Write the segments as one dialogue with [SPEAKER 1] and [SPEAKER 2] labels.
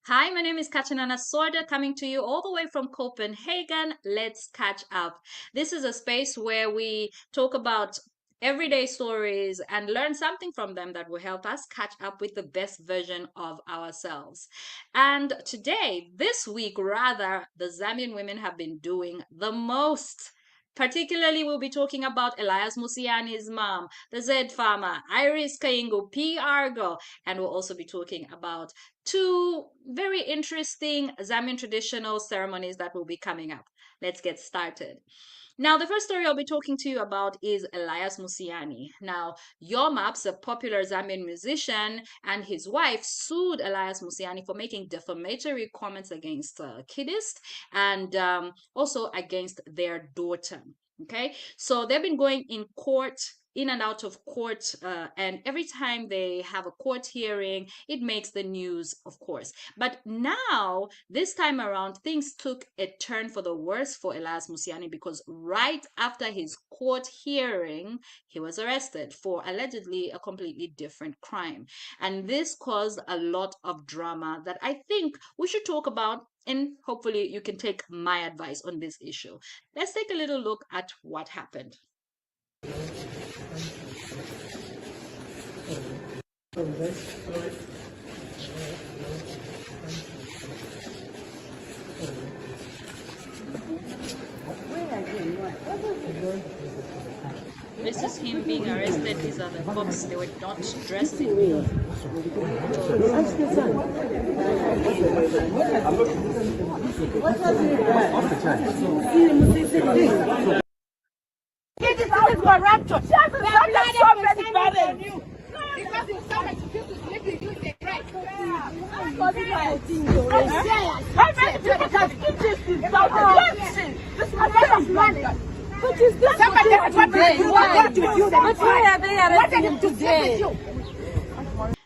[SPEAKER 1] Hi, my name is Kachanana coming to you all the way from Copenhagen. Let's catch up. This is a space where we talk about everyday stories and learn something from them that will help us catch up with the best version of ourselves. And today, this week, rather, the Zambian women have been doing the most. Particularly, we'll be talking about Elias Musyani's mom, the Z farmer, Iris Kaingu, PR girl, and we'll also be talking about two very interesting Zambian traditional ceremonies that will be coming up. Let's get started. Now, the first story I'll be talking to you about is Elias Musyani. Now, Yomaps, a popular Zambian musician, and his wife sued Elias Musyani for making defamatory comments against kiddies and also against their daughter. Okay, so they've been going in court, in and out of court, and every time they have a court hearing, it makes the news, of course. But now, this time around, things took a turn for the worse for Elias Musyani because right after his court hearing, he was arrested for allegedly a completely different crime. And this caused a lot of drama that I think we should talk about, and hopefully you can take my advice on this issue. Let's take a little look at what happened. This is him being arrested. These are the cops. They were not dressed in blue.
[SPEAKER 2] But is this what why are they arresting him today?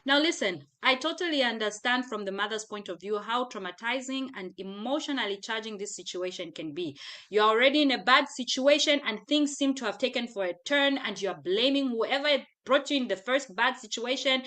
[SPEAKER 1] Now listen, I totally understand from the mother's point of view how traumatizing and emotionally charging this situation can be. You're already in a bad situation and things seem to have taken for a turn and you're blaming whoever brought you in the first bad situation.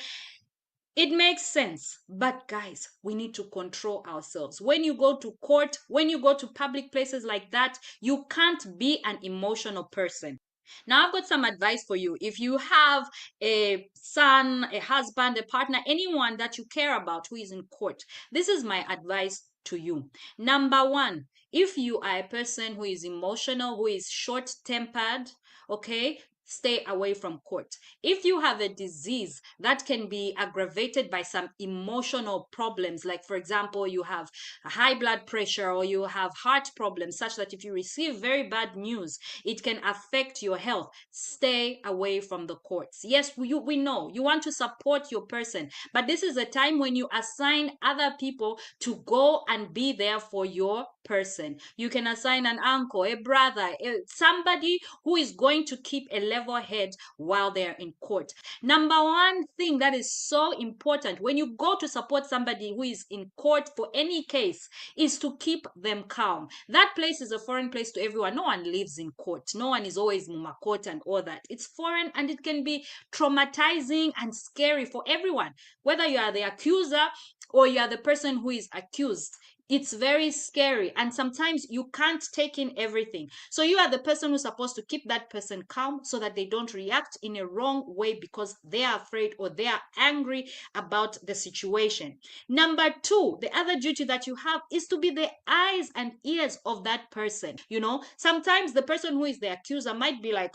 [SPEAKER 1] It makes sense, but guys, we need to control ourselves. When you go to court, when you go to public places like that, you can't be an emotional person. Now, I've got some advice for you. If you have a son, a husband, a partner, anyone that you care about who is in court, this is my advice to you. Number one, if you are a person who is emotional, who is short tempered, okay, stay away from court. If you have a disease that can be aggravated by some emotional problems, like for example, you have high blood pressure or you have heart problems, such that if you receive very bad news, it can affect your health, stay away from the courts. Yes, we know you want to support your person, but this is a time when you assign other people to go and be there for your person. You can assign an uncle, a brother, somebody who is going to keep a level head while they're in court. Number one thing that is so important when you go to support somebody who is in court for any case is to keep them calm. That place is a foreign place to everyone. No one lives in court. No one is always mumakot and all that. It's foreign and it can be traumatizing and scary for everyone, whether you are the accuser or you are the person who is accused. It's very scary and sometimes you can't take in everything. So you are the person who's supposed to keep that person calm so that they don't react in a wrong way because they are afraid or they are angry about the situation. Number two, the other duty that you have is to be the eyes and ears of that person. You know, sometimes the person who is the accuser might be like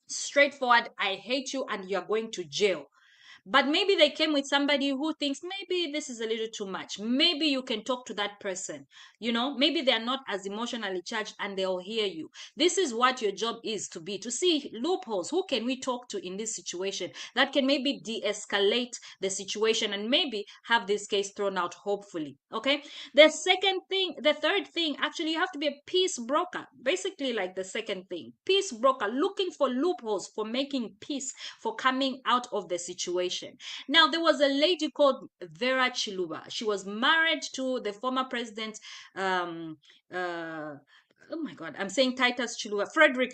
[SPEAKER 1] straightforward, I hate you and you're going to jail. But maybe they came with somebody who thinks maybe this is a little too much. Maybe you can talk to that person. You know, maybe they are not as emotionally charged and they'll hear you. This is what your job is to be, to see loopholes. Who can we talk to in this situation that can maybe de-escalate the situation and maybe have this case thrown out, hopefully. Okay. The third thing, actually, you have to be a peace broker. Basically, like the second thing, peace broker, looking for loopholes for making peace, for coming out of the situation. Now, there was a lady called Vera Chiluba. She was married to the former president, um, uh, oh my God, I'm saying Titus Chiluba, Frederick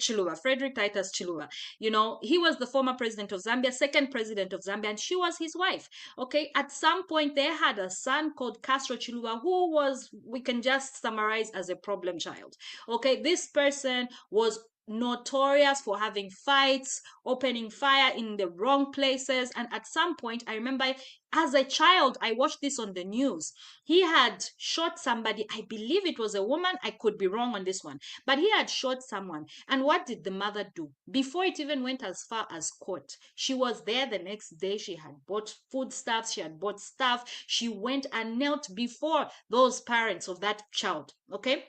[SPEAKER 1] Titus Chiluba. You know, he was the former president of Zambia, second president of Zambia, and she was his wife. Okay, at some point they had a son called Castro Chiluba, who was, we can just summarize as a problem child. Okay, this person was notorious for having fights, opening fire in the wrong places, and at some point, I remember as a child, I watched this on the news. He had shot somebody. I believe it was a woman. I could be wrong on this one, but he had shot someone. And what did the mother do? Before it even went as far as court, she was there the next day. She had bought foodstuffs, she had bought stuff. She went and knelt before those parents of that child. Okay,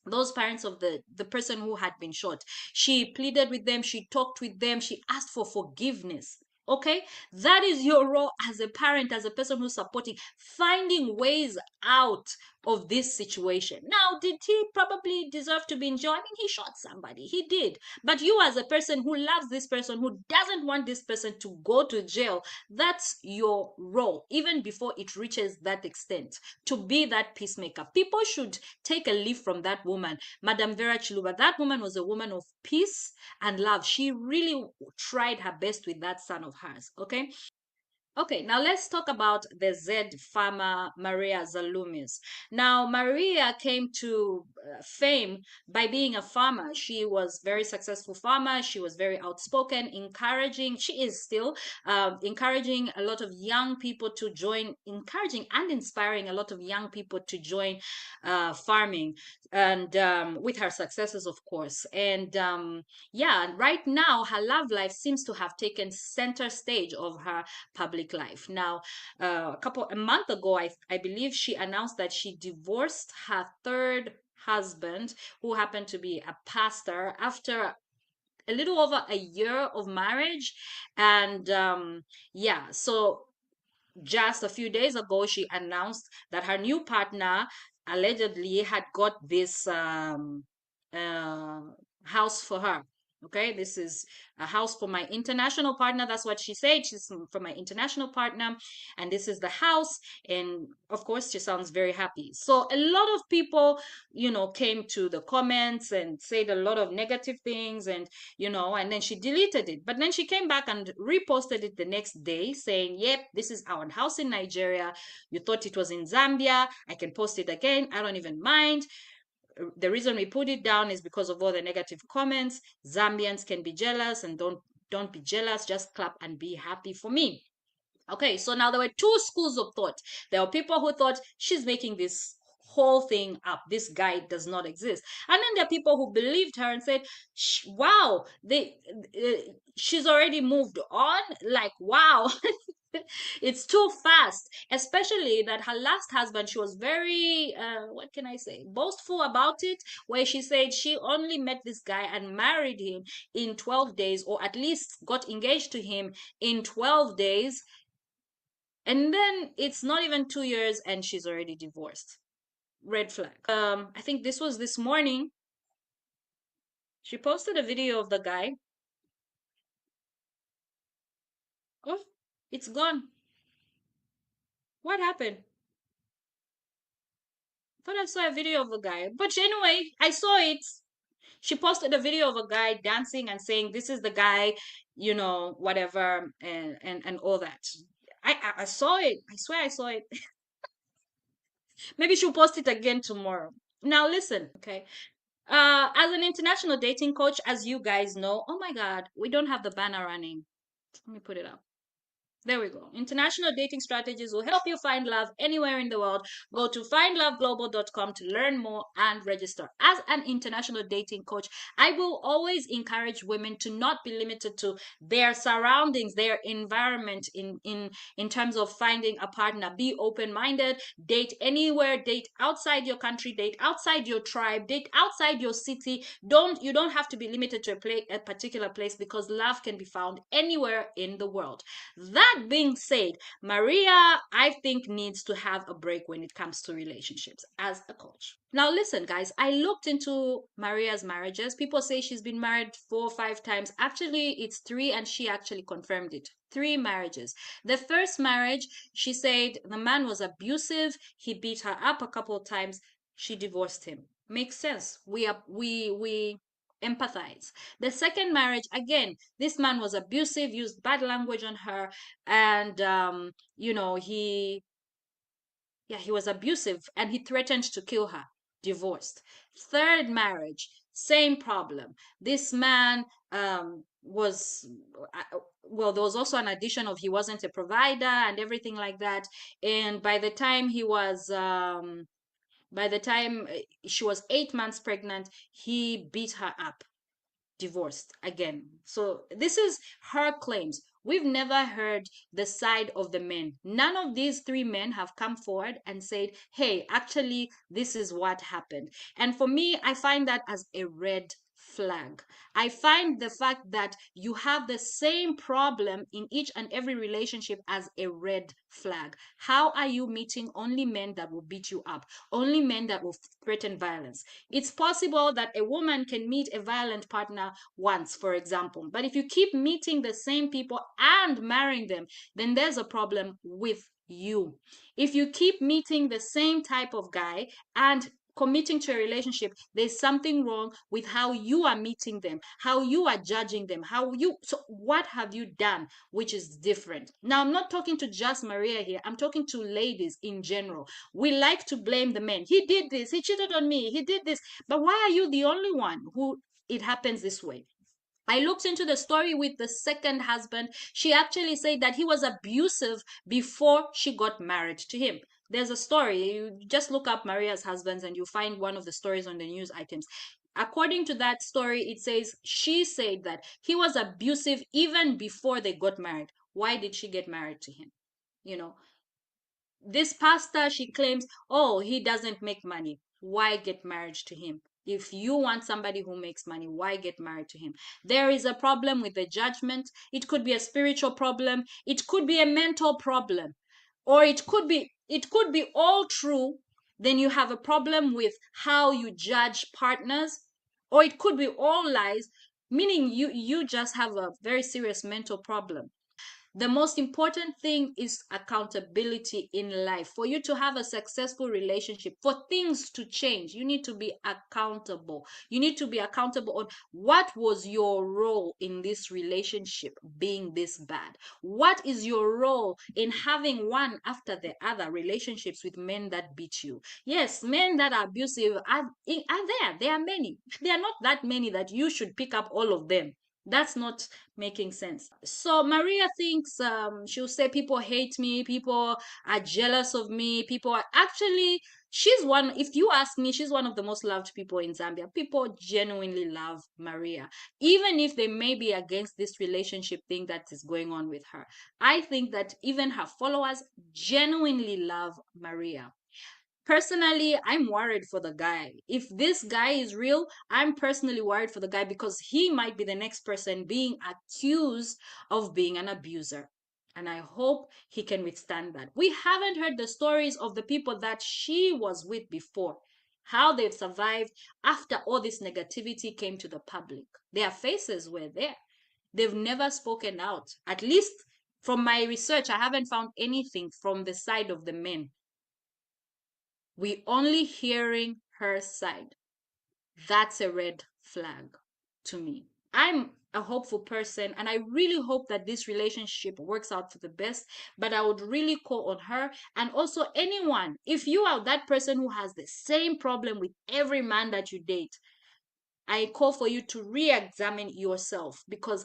[SPEAKER 1] those parents of the person who had been shot. She pleaded with them, she talked with them, she asked for forgiveness. Okay, that is your role as a parent, as a person who's supporting, finding ways out of this situation. Now, did he probably deserve to be in jail? I mean, he shot somebody, he did. But you, as a person who loves this person, who doesn't want this person to go to jail, that's your role, even before it reaches that extent, to be that peacemaker. People should take a leaf from that woman, Madam Vera Chiluba. That woman was a woman of peace and love. She really tried her best with that son of hers. Okay. Okay, now let's talk about the Z farmer Maria Zalumis. Now, Maria came to fame by being a farmer. She was very successful farmer. She was very outspoken, encouraging. She is still encouraging a lot of young people to join, encouraging and inspiring a lot of young people to join farming, and with her successes, of course. And yeah, right now her love life seems to have taken center stage of her public life. Now, a month ago, I believe she announced that she divorced her third husband, who happened to be a pastor, after a little over a year of marriage. And yeah, so just a few days ago, she announced that her new partner allegedly had got this uh, house for her. Okay, this is a house for my international partner. That's what she said. She's for my international partner, and this is the house. And of course, she sounds very happy. So a lot of people, you know, came to the comments and said a lot of negative things, and you know, and then she deleted it. But then she came back and reposted it the next day saying, yep, this is our house in Nigeria. You thought it was in Zambia. I can post it again. I don't even mind. The reason we put it down is because of all the negative comments. Zambians can be jealous, and don't be jealous. Just clap and be happy for me. Okay, so now there were two schools of thought. There were people who thought she's making this whole thing up. This guy does not exist. And then there are people who believed her and said, wow, she's already moved on. Like, wow. It's too fast, especially that her last husband, she was very what can I say, boastful about it, where she said she only met this guy and married him in 12 days, or at least got engaged to him in 12 days. And then it's not even 2 years and she's already divorced. Red flag. I think this was this morning. She posted a video of the guy. Oh, it's gone. What happened? Thought I saw a video of the guy. But anyway, I saw it. She posted a video of a guy dancing and saying, this is the guy, you know, whatever, and all that. I saw it. I swear I saw it. Maybe she'll post it again tomorrow. Now listen, okay. As an international dating coach, as you guys know, oh my God, we don't have the banner running. Let me put it up. There we go. International dating strategies will help you find love anywhere in the world. Go to findloveglobal.com to learn more and register. As an international dating coach, I will always encourage women to not be limited to their surroundings, their environment in terms of finding a partner. Be open-minded, date anywhere, date outside your country, date outside your tribe, date outside your city. You don't have to be limited to a particular place, because love can be found anywhere in the world. That being said, Maria, I think, needs to have a break when it comes to relationships as a coach. Now, listen, guys, I looked into Maria's marriages. People say she's been married 4 or 5 times. Actually, it's 3, and she actually confirmed it. 3 marriages. The first marriage, she said the man was abusive. He beat her up a couple of times. She divorced him. Makes sense. We empathize. The second marriage, again, this man was abusive, used bad language on her, and he was abusive and he threatened to kill her. Divorced. Third marriage, same problem. This man was well, there was also an addition of he wasn't a provider and everything like that. And by the time she was 8 months pregnant, he beat her up. Divorced again. So this is her claims. We've never heard the side of the men. None of these three men have come forward and said, hey, actually, this is what happened. And for me, I find that as a red flag. I find the fact that you have the same problem in each and every relationship as a red flag. How are you meeting only men that will beat you up? Only men that will threaten violence? It's possible that a woman can meet a violent partner once, for example, but if you keep meeting the same people and marrying them, then there's a problem with you. If you keep meeting the same type of guy and committing to a relationship, there's something wrong with how you are meeting them, how you are judging them, so what have you done which is different? Now, I'm not talking to just Maria here, I'm talking to ladies in general. We like to blame the men. He did this, he cheated on me, he did this. But why are you the only one who it happens this way? I looked into the story with the second husband. She actually said that he was abusive before she got married to him. There's a story. You just look up Maria's husbands and you find one of the stories on the news items. According to that story, it says she said that he was abusive even before they got married. Why did she get married to him? You know, this pastor, she claims, oh, he doesn't make money. Why get married to him? If you want somebody who makes money, why get married to him? There is a problem with the judgment. It could be a spiritual problem. It could be a mental problem. Or it could be all true. Then you have a problem with how you judge partners. Or it could be all lies, meaning you just have a very serious mental problem. The most important thing is accountability in life. For you to have a successful relationship, for things to change, you need to be accountable. You need to be accountable on what was your role in this relationship being this bad. What is your role in having one after the other relationships with men that beat you? Yes, men that are abusive are there. There are many. There are not that many that you should pick up all of them. That's not making sense. So Maria thinks she'll say people hate me, people are jealous of me, people are actually she's one, if you ask me, she's one of the most loved people in Zambia. People genuinely love Maria, even if they may be against this relationship thing that is going on with her. I think that even her followers genuinely love Maria. Personally, I'm worried for the guy. If this guy is real, I'm personally worried for the guy because he might be the next person being accused of being an abuser. And I hope he can withstand that. We haven't heard the stories of the people that she was with before, how they've survived after all this negativity came to the public. Their faces were there. They've never spoken out. At least from my research, I haven't found anything from the side of the men. We only hearing her side. That's a red flag to me. I'm a hopeful person and I really hope that this relationship works out for the best, but I would really call on her and also anyone, if you are that person who has the same problem with every man that you date, I call for you to re-examine yourself because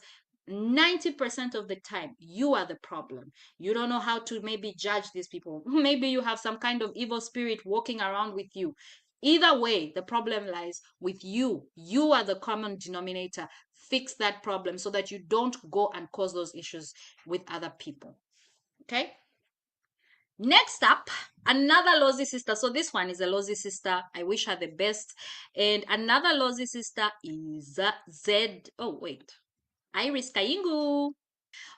[SPEAKER 1] 90% of the time you are the problem. You don't know how to maybe judge these people. Maybe you have some kind of evil spirit walking around with you. Either way, the problem lies with you. You are the common denominator. Fix that problem so that you don't go and cause those issues with other people. Okay? Next up, another Lozi sister. So this one is a Lozi sister. I wish her the best. And another Lozi sister is Z. Oh, wait. Iris Kaingu.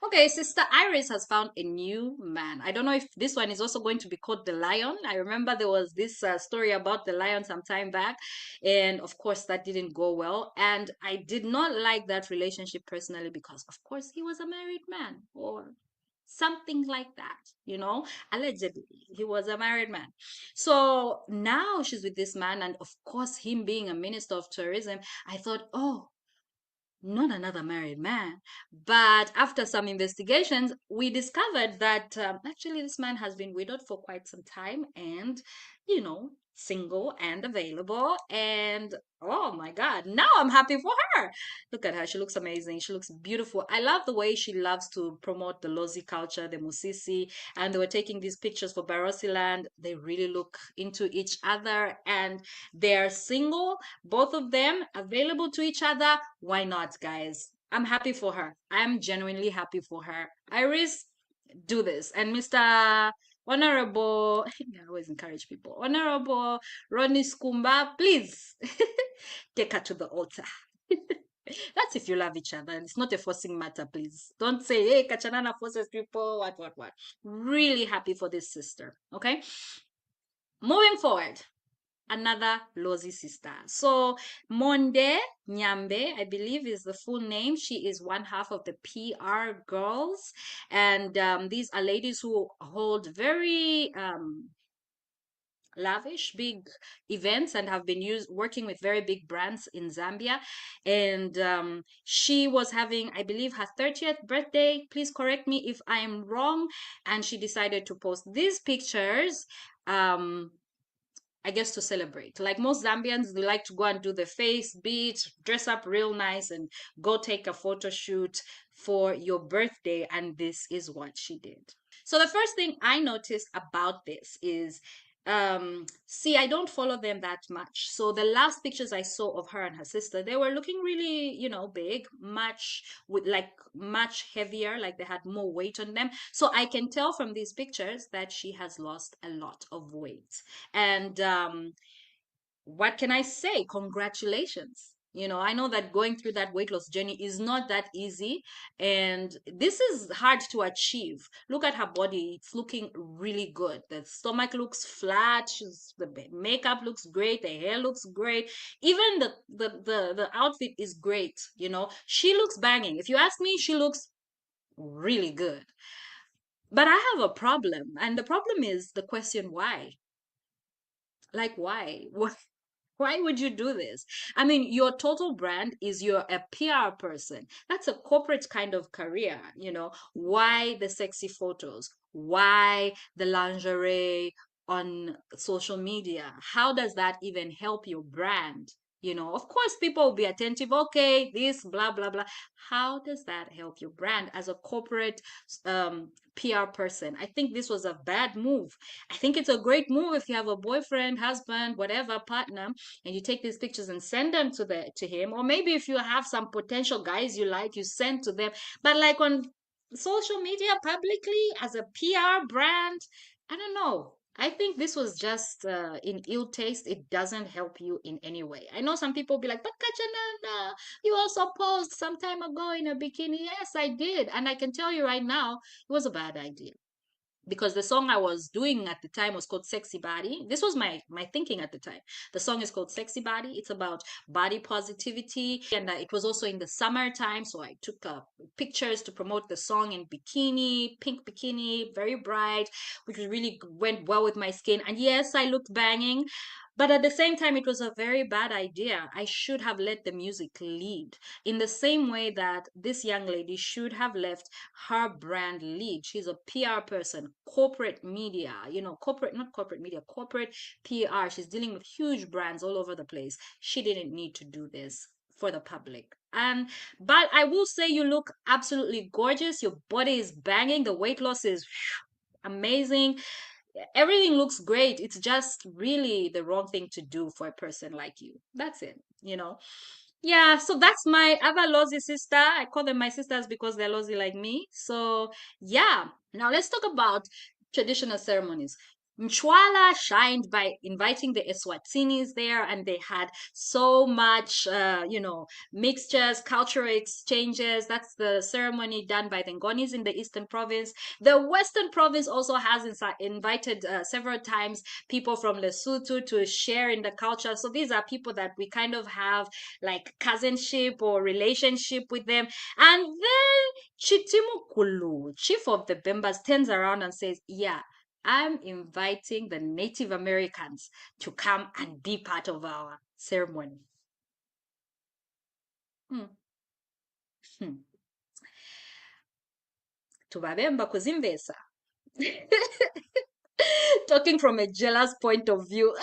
[SPEAKER 1] Okay, Sister Iris has found a new man. I don't know if this one is also going to be called the lion. I remember there was this story about the lion some time back, and of course that didn't go well. And I did not like that relationship personally because, of course, he was a married man, or something like that, allegedly. He was a married man. So now she's with this man, and of course, him being a minister of tourism, I thought, oh, not another married man. But after some investigations, we discovered that actually this man has been widowed for quite some time and, single and available. And oh my God, now I'm happy for her. Look at her. She looks amazing. She looks beautiful. I love the way she loves to promote the Lozi culture, the Musisi. And they were taking these pictures for Barosiland. They really look into each other and they're single, both of them available to each other. Why not, guys? I'm happy for her. I'm genuinely happy for her. Iris, do this. And Mr. Honorable, I always encourage people. Honorable Ronnie Skumba, please take her to the altar. That's if you love each other. It's not a forcing matter, please. Don't say, hey, Kachanana forces people, what. Really happy for this sister. Okay? Moving forward, another Lozi sister. So Monde Nyambe, I believe is the full name. She is one half of the PR girls. And these are ladies who hold very lavish big events and have been working with very big brands in Zambia. And she was having, I believe, her 30th birthday. Please correct me if I am wrong. And she decided to post these pictures, I guess, to celebrate. Like most Zambians, they like to go and do the face beat, dress up real nice, and go take a photo shoot for your birthday. And this is what she did. So the first thing I noticed about this is, see, I don't follow them that much. So the last pictures I saw of her and her sister, they were looking really, big, much heavier, like they had more weight on them. So I can tell from these pictures that she has lost a lot of weight. And what can I say? Congratulations. I know that going through that weight loss journey is not that easy, and this is hard to achieve. Look at her body, it's looking really good. The stomach looks flat, the makeup looks great, the hair looks great, even the outfit is great. She looks banging. If you ask me, she looks really good. But I have a problem, and the problem is the question why. Like, why? Why would you do this? I mean, your total brand is you're a PR person. That's a corporate kind of career. Why the sexy photos? Why the lingerie on social media? How does that even help your brand? Of course, people will be attentive. Okay, this, blah, blah, blah. How does that help your brand as a corporate PR person? I think this was a bad move. I think it's a great move if you have a boyfriend, husband, whatever partner, and you take these pictures and send them to him. Or maybe if you have some potential guys you like, you send to them. But like on social media publicly as a PR brand, I don't know. I think this was just in ill taste. It doesn't help you in any way. I know some people be like, but Kachanana, you also posed some time ago in a bikini. Yes, I did. And I can tell you right now, it was a bad idea because the song I was doing at the time was called Sexy Body. This was my thinking at the time. The song is called Sexy Body. It's about body positivity, and it was also in the summertime, so I took pictures to promote the song in bikini, pink bikini, very bright, which really went well with my skin. And yes, I looked banging. But at the same time, it was a very bad idea. I should have let the music lead in the same way that this young lady should have left her brand lead. She's a PR person, corporate media, not corporate media, corporate PR. She's dealing with huge brands all over the place. She didn't need to do this for the public. But I will say you look absolutely gorgeous. Your body is banging. The weight loss is amazing. Everything looks great. It's just really the wrong thing to do for a person like you. That's it. Yeah, so that's my other Lozi sister. I call them my sisters because they're Lozi like me. So, yeah. Now let's talk about traditional ceremonies. Mchwala shined by inviting the Eswatinis there, and they had so much, mixtures, cultural exchanges. That's the ceremony done by the Ngonis in the Eastern Province. The Western Province also has invited several times people from Lesotho to share in the culture. So these are people that we kind of have like cousinship or relationship with them. And then Chitimukulu, chief of the Bembas, turns around and says, yeah, I'm inviting the Native Americans to come and be part of our ceremony. Hmm. Hmm. Tubabemba kuzimbesa. Talking from a jealous point of view.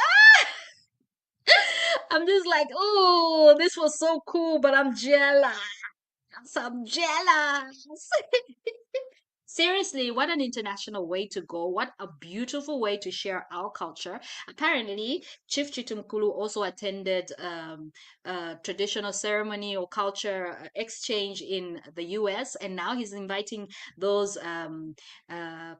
[SPEAKER 1] I'm just like, oh, this was so cool, but I'm jealous. I'm jealous. Seriously, what an international way to go. What a beautiful way to share our culture. Apparently, Chief Chitimukulu also attended a traditional ceremony or culture exchange in the US, and now he's inviting those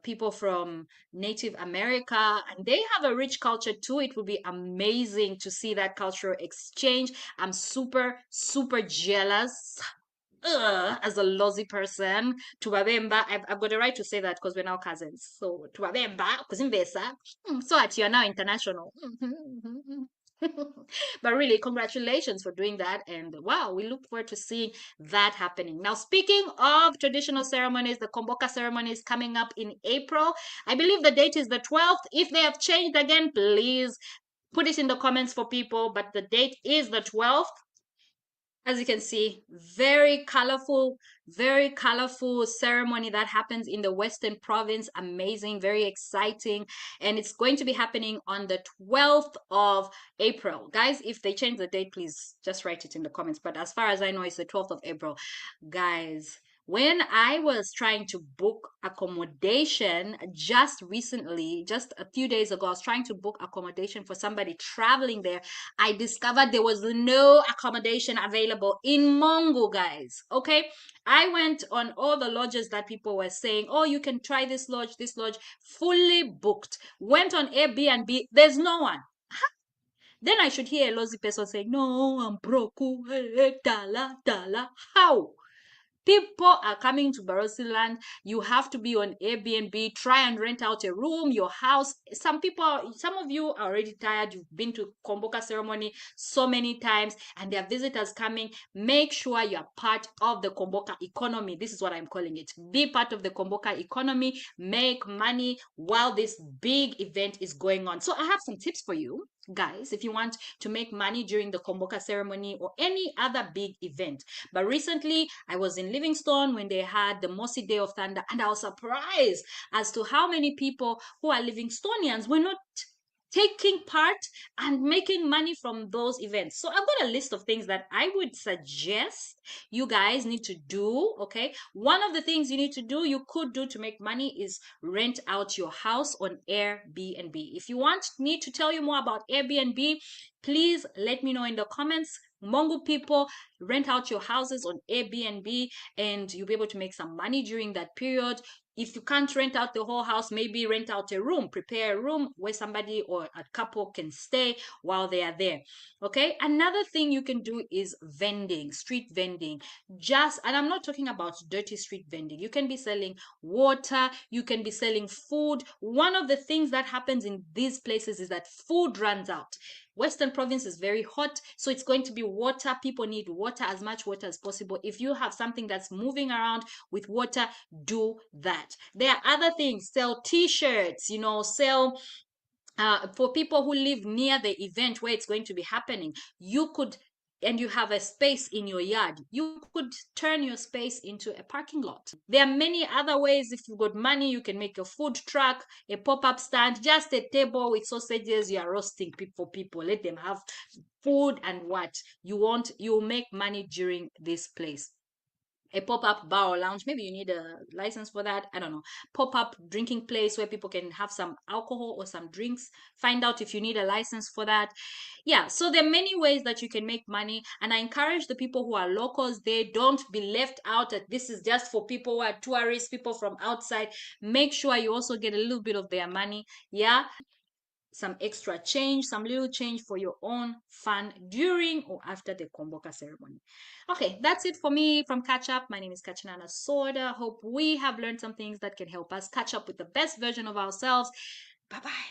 [SPEAKER 1] people from Native America, and they have a rich culture too. It would be amazing to see that cultural exchange. I'm super, super jealous as a lousy person. Tubabemba, I've got the right to say that because we're now cousins. So Tubabemba, kuzimbesa. So at you're now international. But really, congratulations for doing that. And wow, we look forward to seeing that happening. Now, speaking of traditional ceremonies, the Kuomboka ceremony is coming up in April. I believe the date is the 12th. If they have changed again, please put it in the comments for people. But the date is the 12th. As you can see, very colorful ceremony that happens in the Western Province. Amazing, very exciting. And it's going to be happening on the 12th of April. Guys, if they change the date, please just write it in the comments. But as far as I know, it's the 12th of April. Guys, when I was trying to book accommodation just recently, just a few days ago, I was trying to book accommodation for somebody traveling there. I discovered there was no accommodation available in Mongo, guys. Okay. I went on all the lodges that people were saying, oh, you can try this lodge, fully booked. Went on Airbnb, there's no one. Then I should hear a lousy person saying, no, I'm broke. Dala. How? People are coming to Barosiland. You have to be on Airbnb. Try and rent out a room, your house. Some of you are already tired. You've been to Kuomboka ceremony so many times, and there are visitors coming. Make sure you are part of the Kuomboka economy. This is what I'm calling it. Be part of the Kuomboka economy. Make money while this big event is going on. So I have some tips for you, guys, if you want to make money during the Kuomboka ceremony or any other big event. But recently, I was in Livingstone when they had the Mossy Day of Thunder, and I was surprised as to how many people who are Livingstonians were not taking part and making money from those events. So I've got a list of things that I would suggest you guys need to do. Okay, one of the things you could do to make money is rent out your house on Airbnb. If you want me to tell you more about Airbnb, please let me know in the comments. Mongo people, rent out your houses on Airbnb and you'll be able to make some money during that period. If you can't rent out the whole house, maybe rent out a room, prepare a room where somebody or a couple can stay while they are there. Okay. Another thing you can do is vending, street vending. And I'm not talking about dirty street vending. You can be selling water, you can be selling food. One of the things that happens in these places is that food runs out. Western Province is very hot, so it's going to be water. People need water, as much water as possible. If you have something that's moving around with water, do that. There are other things. Sell t-shirts, sell for people who live near the event where it's going to be happening. And you have a space in your yard, you could turn your space into a parking lot. There are many other ways. If you've got money, you can make a food truck, a pop-up stand, just a table with sausages. You are roasting people. Let them have food and what you want. You'll make money during this place. a pop-up bar or lounge. Maybe you need a license for that. I don't know. Pop-up drinking place where people can have some alcohol or some drinks. Find out if you need a license for that. Yeah, so there are many ways that you can make money, and I encourage the people who are locals, they don't be left out that this is just for people who are tourists, people from outside. Make sure you also get a little bit of their money. Yeah, some extra change, some little change for your own fun during or after the Kuomboka ceremony. Okay, that's it for me from Katchup. My name is Kachanana Soda. Hope we have learned some things that can help us catch up with the best version of ourselves. Bye bye.